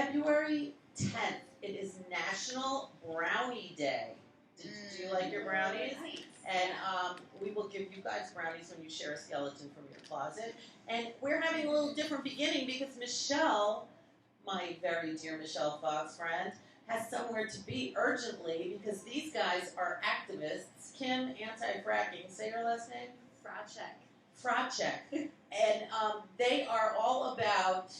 February 10th, it is National Brownie Day. Do you like your brownies? Nice. And we will give you guys brownies when you share a skeleton from your closet. And we're having a little different beginning because Michelle, my very dear Michelle Fox friend, has somewhere to be urgently because these guys are activists. Kim, anti-fracking. Say her last name? PRoJeCT. And they are all about,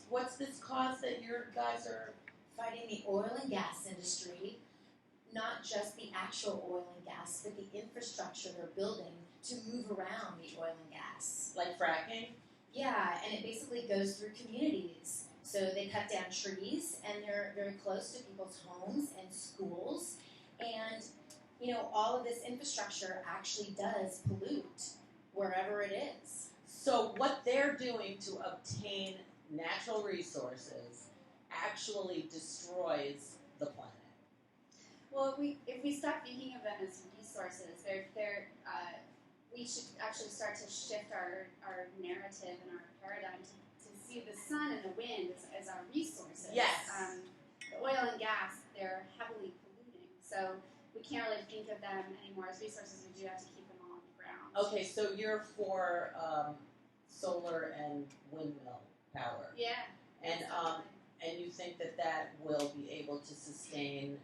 what's this cause that your guys are fighting the oil and gas industry, not just the actual oil and gas, but the infrastructure they're building to move around the oil and gas. like fracking? Yeah, and it basically goes through communities. So they cut down trees, and they're very close to people's homes and schools. And, you know, all of this infrastructure actually does pollute wherever it is. So what they're doing to obtain natural resources actually destroys the planet. Well, if we stop thinking of them as resources, we should actually start to shift our narrative and our paradigm to see the sun and the wind as our resources. Yes. The oil and gas, they're heavily polluting, so we can't really think of them anymore as resources. We do have to keep them all on the ground. Okay, so you're for solar and windmill power. Yeah. And you think that will be able to sustain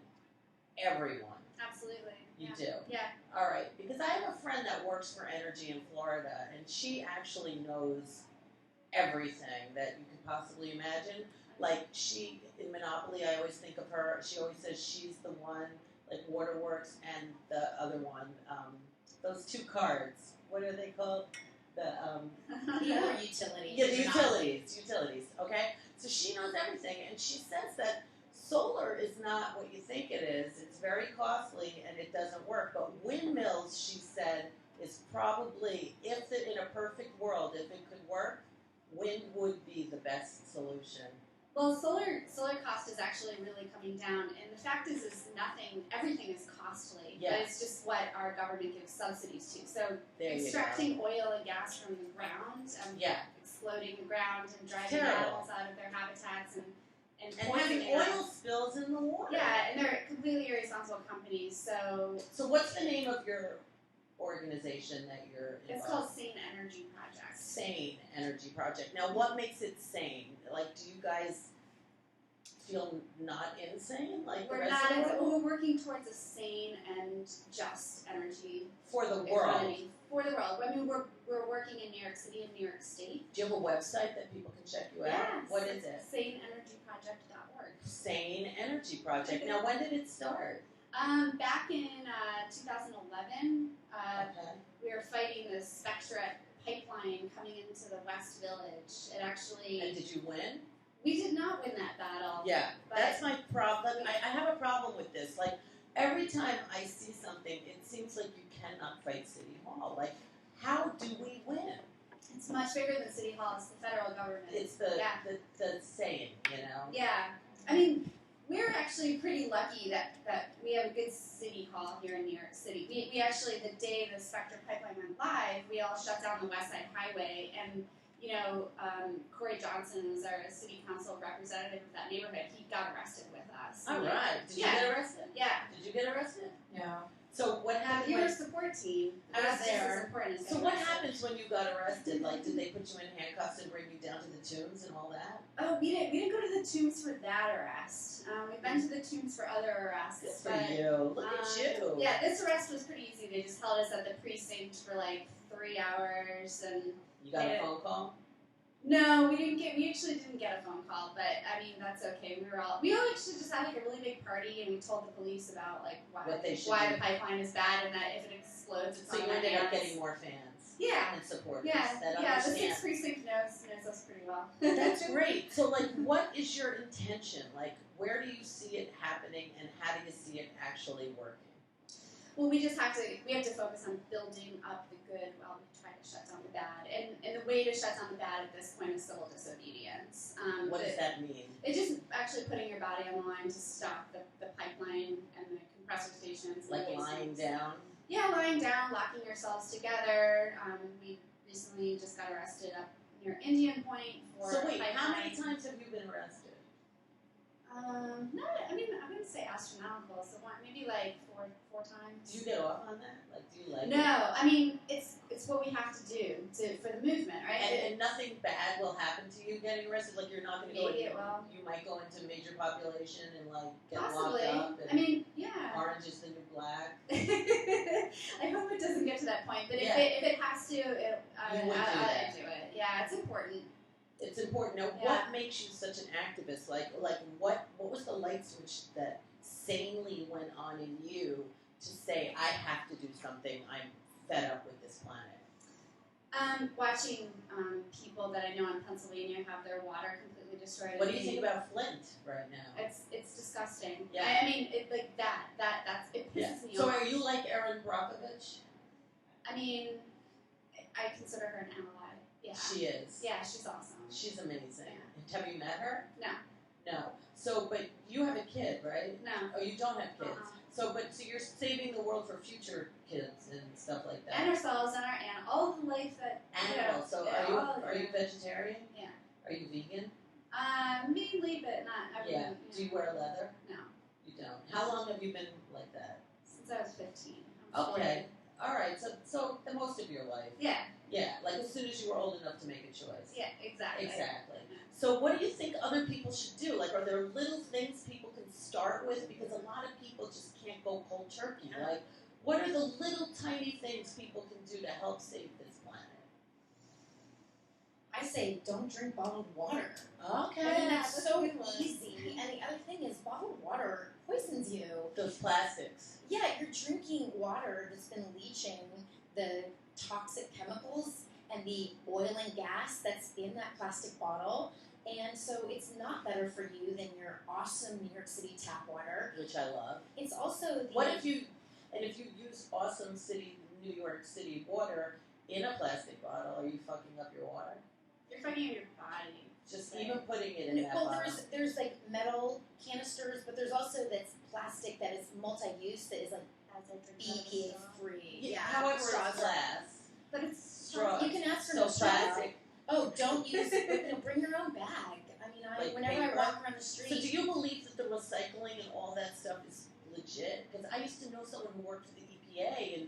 everyone. Absolutely. You yeah. do? Yeah. All right, because I have a friend that works for ENeRGY in Florida, and she actually knows everything that you could possibly imagine. Like, she, in Monopoly, I always think of her, she always says she's the one, like Waterworks and the other one, those two cards, what are they called? The utilities. Yeah, the utilities, okay? So she knows everything, and she says that solar is not what you think it is. It's very costly, and it doesn't work. But windmills, she said, is probably, in a perfect world, if it could work, wind would be the best solution. Well, solar cost is actually really coming down, and the fact is everything is costly, Yes. but it's just what our government gives subsidies to. So There extracting oil and gas from the ground, exploding the ground and driving animals out of their habitats and having oil spills in the water. Yeah, and they're completely irresponsible companies. So what's the name of your organization that you're involved? It's called SaNE Project. SaNE Project. Now, what makes it sane? Like, do you guys feel not insane? Like we're not. We're working towards a sane and just energy for the economy. For the world. I mean, we're working in New York City and New York State. Do you have a website that people can check you out? Yes. What is it? SaNeEnergyProject.org. SaNE Project. Now, when did it start? Back in 2011, we were fighting the Spectra pipeline coming into the West Village. It actually. And did you win? We did not win that battle. Yeah, that's my problem. I have a problem with this. Like, every time I see something, it seems like you cannot fight City Hall. Like, how do we win? It's much bigger than City Hall. It's the federal government. It's the same, you know? Yeah. I mean, we're actually pretty lucky that we have a good City Hall here in New York City. We actually, the day the Spectra pipeline went live, we all shut down the West Side Highway, and you know, Corey Johnson is our city council representative of that neighborhood. He got arrested with us. All right. Did you get arrested? Yeah. Did you get arrested? No. So what happened? We were a support team. I was there. So what arrested. happens when you got arrested? Like, did they put you in handcuffs and bring you down to the Tombs and all that? Oh, we didn't go to the Tombs for that arrest. We've been to the Tombs for other arrests. Good for you. Look at you. Yeah, this arrest was pretty easy. They just held us at the precinct for like 3 hours, and you got a phone call? No, we actually didn't get a phone call, but I mean that's okay. We all actually just had like a really big party, and we told the police about like why the pipeline is bad, and that if it explodes, it's so you ended up getting more fans. Yeah. And supporters. Yeah. The 6th precinct knows us pretty well. That's great. So like, what is your intention? Like, where do you see it happening, and how do you see it actually working? Well, we have to focus on building up the good while we try to shut down the bad. And the way to shut down the bad at this point is civil disobedience. What does that mean? It's just actually putting your body on the line to stop the pipeline and the compressor stations. Like lying down? Yeah, lying down, locking yourselves together. We recently just got arrested up near Indian Point for So wait, pipeline. how many times have you been arrested? No, I mean, I'm gonna say astronomical. So maybe like four times. Do you get off on that? Like, do you like No, it? I mean it's what we have to do for the movement, right? And nothing bad will happen to you getting arrested. Like, you're not going to go. Maybe it will. You might go into major population and like get Possibly. locked up. And I mean, yeah. orange is the new black. I hope it doesn't get to that point, but Yeah. if it has to, You would do that. do it. Yeah, it's important. It's important. Now, Yeah. what makes you such an activist? Like what was the light switch that sanely went on in you to say, I have to do something. I'm fed up with this planet. Watching people that I know in Pennsylvania have their water completely destroyed. What do you think about Flint right now? It's disgusting. Yeah. I mean, it like that's it pisses me So off. are you like Erin Brockovich? I mean, I consider her an ally. Yeah. She is. Yeah, she's awesome. She's amazing. Yeah. Have you met her? No. No. So, but you have a kid, right? No. Oh, you don't have kids. Uh-uh. So you're saving the world for future kids and stuff like that. And ourselves and all the life that Animals. So are you vegetarian? Yeah. Are you vegan? Mainly, but not every. Yeah. Do you wear leather? No. You don't. How long have you been like that? Since I was 15. I'm 40. Okay. All right. So the most of your life. Yeah. Yeah. Like as soon as you were old enough to make a choice. Yeah. Exactly. Exactly. So what do you think other people should do? Like, are there little things people can start with? Because a lot of people just can't go cold turkey. Like, what are the little tiny things people can do to help save this planet? I say don't drink bottled water. Okay. I mean, that's that's so a good one. easy. And the other thing is bottled water poisons you. Those plastics. Yeah, you're drinking water that's been leaching the toxic chemicals and the oil and gas that's in that plastic bottle. And so it's not better for you than your awesome New York City tap water. Which I love. It's also If you use awesome New York City water in a plastic bottle, are you fucking up your water? You're fucking up your body. Just Right. even putting it in that well, bottle. there's like metal canisters, but there's also that's plastic that is multi-use that is like As I drink BPA straw. free. Yeah, however, it's straws are- glass. But it's Straw. You can ask for So no straw. plastic. Oh, don't use. Bring your own bag. I mean, Like whenever paper? I walk around the street. So do you believe that the recycling and all that stuff is legit? Because I used to know someone who worked for the EPA, and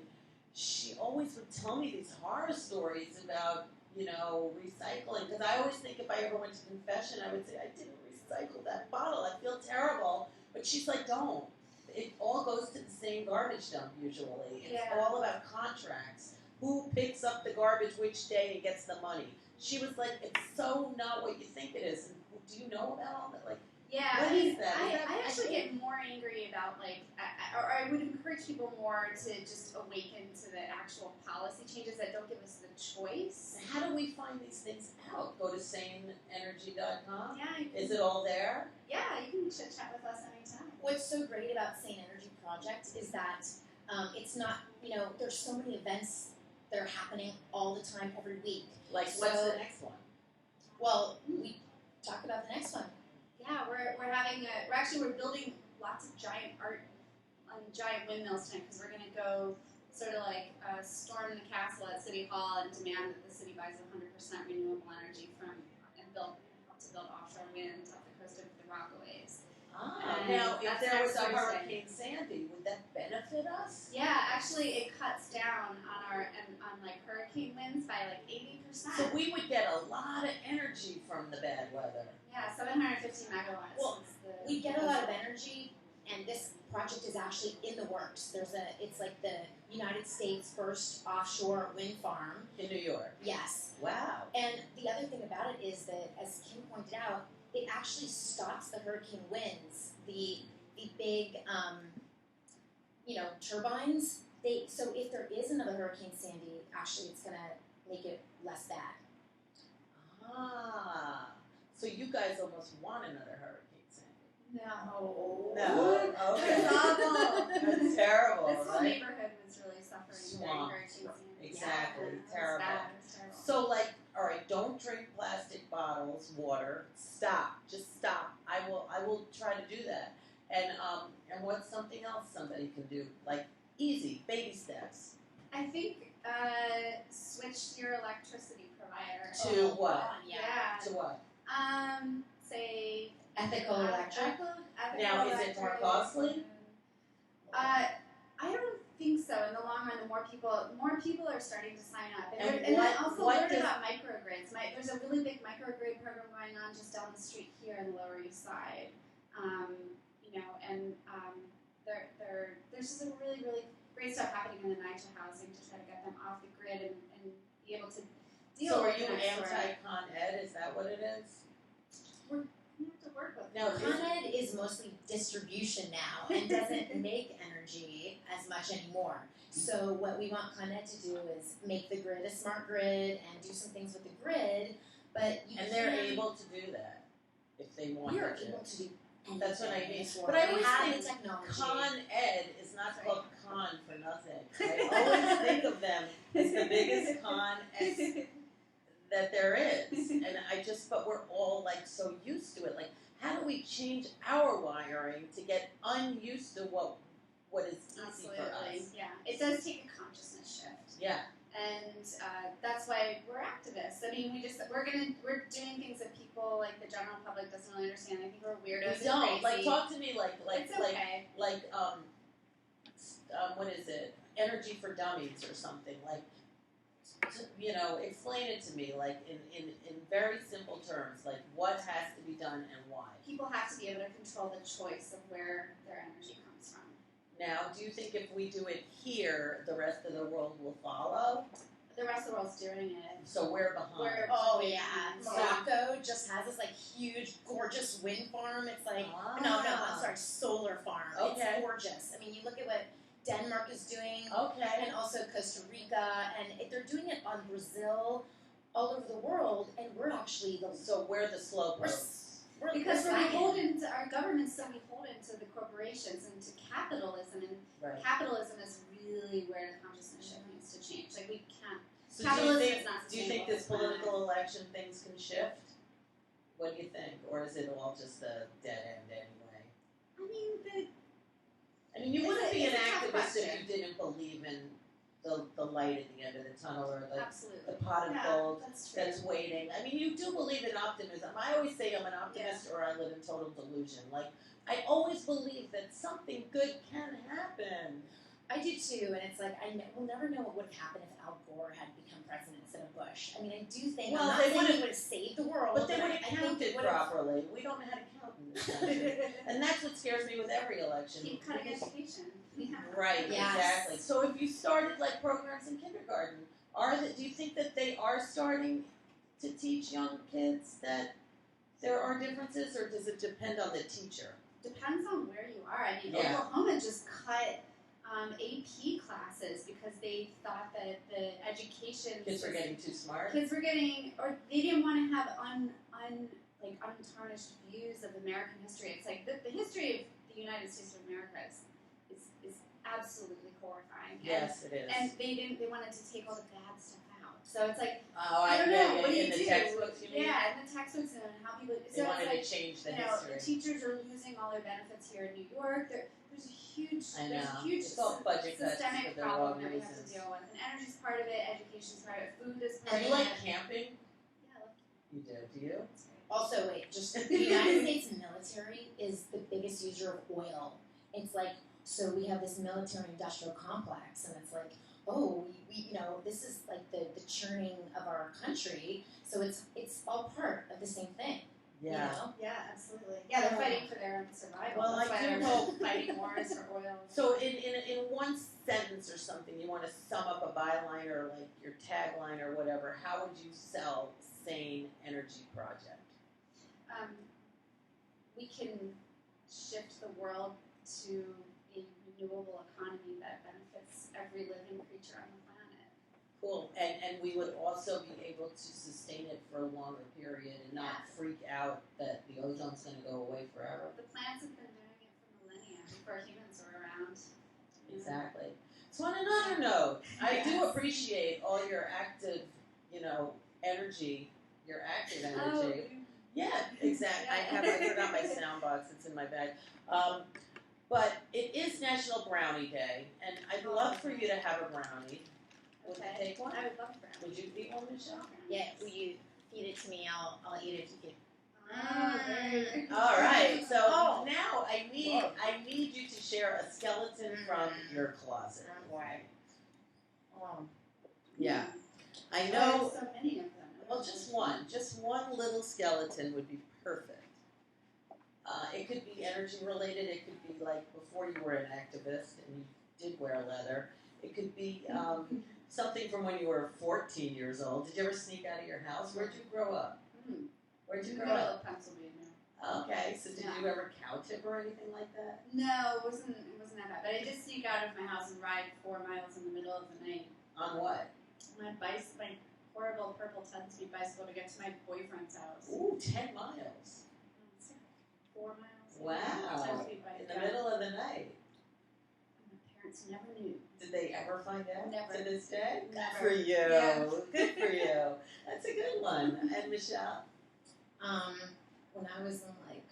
she always would tell me these horror stories about, recycling. Because I always think if I ever went to confession, I would say, I didn't recycle that bottle. I feel terrible. But she's like, don't. It all goes to the same garbage dump usually. It's Yeah. all about contracts. Who picks up the garbage which day and gets the money? She was like, it's so not what you think it is. And do you know about all that? Like, Yeah, what I mean, is that? Is that- I actually think- get more angry about I would encourage people more to just awaken to the actual policy changes that don't give us the choice. How do we find these things out? Go to SaNeENeRGY.com? Yeah, you can, Is it all there? yeah, you can chit chat with us anytime. What's so great about SaNE PRoJeCT is that it's not, there's so many events that are happening all the time, every week. Like, So- what's the next one? Well, we talk about the next one. Yeah, we're building lots of giant art on giant windmills tonight because we're gonna go sort of like storm the castle at City Hall and demand that the city buys 100% renewable energy and build offshore wind off the coast of the Rockaways. And Now, if that's there was next a Thursday. Hurricane Sandy, would that benefit us? Yeah, actually, it cuts down on like hurricane winds by like 80%. So we would get a lot of energy from the bad weather. Yeah, 750 megawatts. Well, is the- We get a lot of energy, and this project is actually in the works. It's like the United States' first offshore wind farm. In New York. Yes. Wow. And the other thing about it is that, as Kim pointed out, it actually stops the hurricane winds. The big, turbines. So if there is another Hurricane Sandy, actually, it's gonna make it less bad. So you guys almost want another Hurricane Sandy. No. No. Okay. It's awful. That's terrible, This whole right? neighborhood was really suffering Swamp. during Hurricane Sandy. Exactly. Yeah, it was Terrible. bad. It was terrible. So, all right, don't drink plastic bottles, water. Stop. Just stop. I will try to do that. And what's something else somebody can do? Like, easy, baby steps. I think switch your electricity provider. To what? Yeah. To what? Say Ethical electric. Now, is it more costly? I don't think so. In the long run, the more people are starting to sign up, And then what- also what learn does- about microgrids. There's a really big microgrid program going on just down the street here in the Lower East Side. There's just some really, really great stuff happening in the NYCHA housing to try to get them off the grid and be able to deal So are with you the next story. anti-Con Ed? Is that what it is? We have to work with No, them. Con Ed is mostly distribution now and doesn't make energy as much anymore. So what we want Con Ed to do is make the grid a smart grid and do some things with the grid, but you And they're can't- able to do that if they want we are to. able to do anything. That's what I in mean. this But world. I We always have think the technology. Con Ed is not Right. called con for nothing. I always think of them as the biggest con that there is. And but we're all like so used to it. Like, how do we change our wiring to get unused to what is easy Absolutely, for us? yeah. It does take a consciousness shift. Yeah. And that's why we're activists. I mean, we're doing things that people like the general public doesn't really understand. I think we're weirdos. We don't. and Like, crazy. talk to me like It's okay. what is it? Energy for Dummies or something. Like, explain it to me, like, in very simple terms, like, what has to be done and why. People have to be able to control the choice of where their energy comes from. Now, do you think if we do it here, the rest of the world will follow? The rest of the world's doing it. So we're behind. Oh yeah, So- Morocco just has this like huge, gorgeous wind farm. It's like I'm sorry, solar farm. Okay. It's gorgeous. I mean, you look at what Denmark is doing, Okay. and also Costa Rica, and they're doing it on Brazil, all over the world, and we're actually So we're the slow we're, pokes. Because we're lagging. beholden to our government's so beholden to the corporations and to capitalism, and Right. capitalism is really where the consciousness shift needs to change. Like we can't. So Capitalism do you think, is not do you think this sustainable. political election things can shift? What do you think? Or is it all just a dead end anyway? I mean, You It's wouldn't a- be an it's a tough activist if question. you didn't believe in the light at the end of the tunnel or the absolutely. pot of Yeah, gold that's true. that's waiting. You do believe in optimism. I always say I'm an optimist or I live in total delusion. Like, I always believe that something good can happen. I do too, and it's like we'll never know what would have happened if Al Gore had become president instead of Bush. I mean, I do think Well, I'm not they saying would've- he would have saved the world, But they would I have think counted it would've- properly. We don't know how to count in this country. And that's what scares me with every election. Keep cutting education. We have Right, Yes. exactly. So if you started like programs in kindergarten, do you think that they are starting to teach young kids that there are differences, or does it depend on the teacher? Depends on where you are. I mean, Yeah. Oklahoma just cut AP classes because they thought that the education Kids are getting too smart. or they didn't want to have untarnished views of American history. It's like the history of the United States of America is absolutely horrifying. Yes, it is. And they wanted to take all the bad stuff out. So it's like Oh, I don't know. What do in you the do? textbooks, you mean? Yeah, in the textbooks and how people. They So wanted it's to change the like history. teachers are losing all their benefits here in New York. There's a huge, I there's know. a huge It's all budget cuts systemic for the problem wrong that we have to reasons. deal with. And energy's part of it. Education's part of it. Food is Do part you of like it. camping? Yeah, I love You do. Do you? Also, wait, just the United States military is the biggest user of oil. It's like, so we have this military-industrial complex, and it's like, oh, we this is like the churning of our country. So it's all part of the same thing. Yeah. You know? Yeah, absolutely. Yeah, they're fighting for their own survival. Well, That's I why do they're hope- fighting wars for oil. So in one sentence or something, you want to sum up a byline or like your tagline or whatever, how would you sell SaNE Energy Project? We can shift the world to a renewable economy that benefits every living creature on the planet. Cool. And we would also be able to sustain it for a longer period and not freak out that the ozone's going to go away forever. The plants have been doing it for millennia before humans were around. Exactly. So on another note, I do appreciate all your active, energy, your active energy. Yeah, exactly. I forgot my sound box. It's in my bag. But it is National Brownie Day, and I'd love for you to have a brownie. Would you take one? I would love that. Would you eat one, Michelle? Yeah, will you feed it to me? I'll eat it if you could. All right. So now I need you to share a skeleton from your closet. Yeah. I know. So many of them. Well, just one little skeleton would be perfect. It could be energy related. It could be like before you were an activist and you did wear leather. It could be something from when you were 14 years old. Did you ever sneak out of your house? Where'd you grow up? Where'd you grow up? Pennsylvania. Okay, so did you ever cow tip or anything like that? No, it wasn't that bad. But I did sneak out of my house and ride 4 miles in the middle of the night. On what? My horrible purple 10-speed bicycle to get to my boyfriend's house. Ooh, 10 miles. 4 miles. Wow. 10-speed bike. In the middle of the night. My parents never knew. Did they ever find out? Never. To this day? Never. Good for you. Yeah. Good for you. That's a good one. And Michelle? When I was in like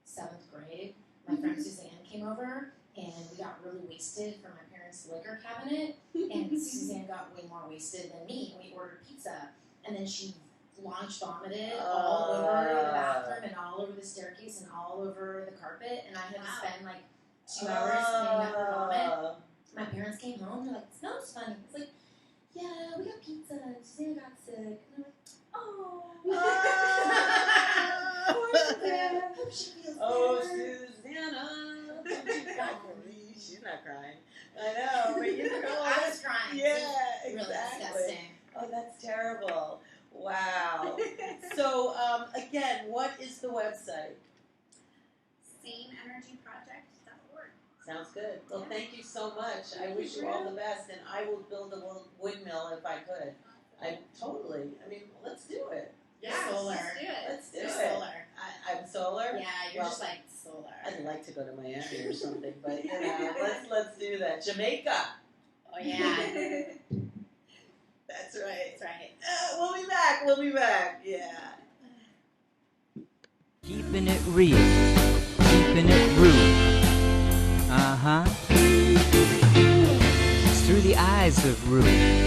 7th grade, my friend Suzanne came over and we got really wasted from my parents' liquor cabinet. And Suzanne got way more wasted than me. We ordered pizza, and then she launch vomited all over the bathroom and all over the staircase and all over the carpet. And I had to spend like 2 hours cleaning up her vomit. My parents came home. They're like, "It smells funny." It's like, "Yeah, we got pizza and Suzanne got sick." And they're like, "Oh." Hope she feels better. Susanna, don't you cry for me. She's not crying. I know, but you know. I was crying. Yeah, Really exactly. disgusting. Oh, that's terrible. Wow. So, again, what is the website? SaNeEnergyProject.org. Sounds good. Well, thank you so much. I wish you all the best, and I will build a windmill if I could. Let's do it. Yeah, solar. let's do it. Let's do You're it. solar. I'm solar? Yeah, you're Well, just like solar. I'd like to go to Miami or something, but let's do that. Jamaica. Oh yeah. That's right. That's right. We'll be back. Yeah. Keeping it real, keeping it rude. It's through the eyes of ReW.